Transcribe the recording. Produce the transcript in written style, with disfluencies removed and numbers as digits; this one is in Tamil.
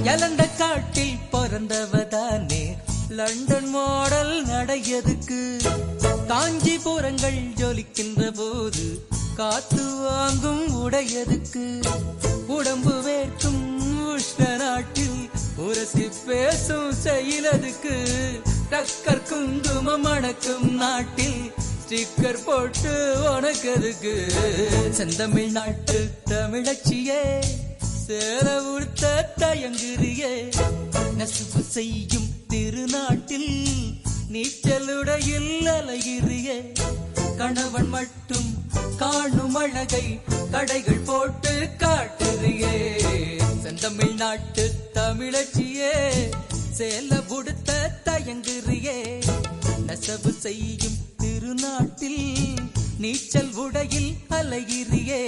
எலந்த காட்டில் பிறந்தவதானே லண்டன் மாடல் நடையதுக்கு காஞ்சிபுரங்கள் ஜொலிக்கின்ற போது காத்து வாங்கும் உடையதுக்கு உடம்பு வேர்க்கும் உஷ்ண நாட்டில் உரசி பேசும் செயலதுக்கு டக்கர் குங்குமம் மணக்கும் நாட்டில் ஸ்டிக்கர் போட்டு உனக்கதுக்கு செந்தமிழ் நாட்டு தமிழச்சியே சேர உடுத்த தயங்குறியே நசுப்பு செய்யும் திருநாட்டில் நீச்சலுடையில் அலைகிறியே கணவன் மட்டும் காணும் அழகை கடைகள் போட்டு காட்டுறியே செந்தமிழ் நாட்டு தமிழச்சியே சேல உடுத்த தயங்குறியே நெசவு செய்யும் திருநாட்டில் நீச்சல் உடையில் அலைகிறியே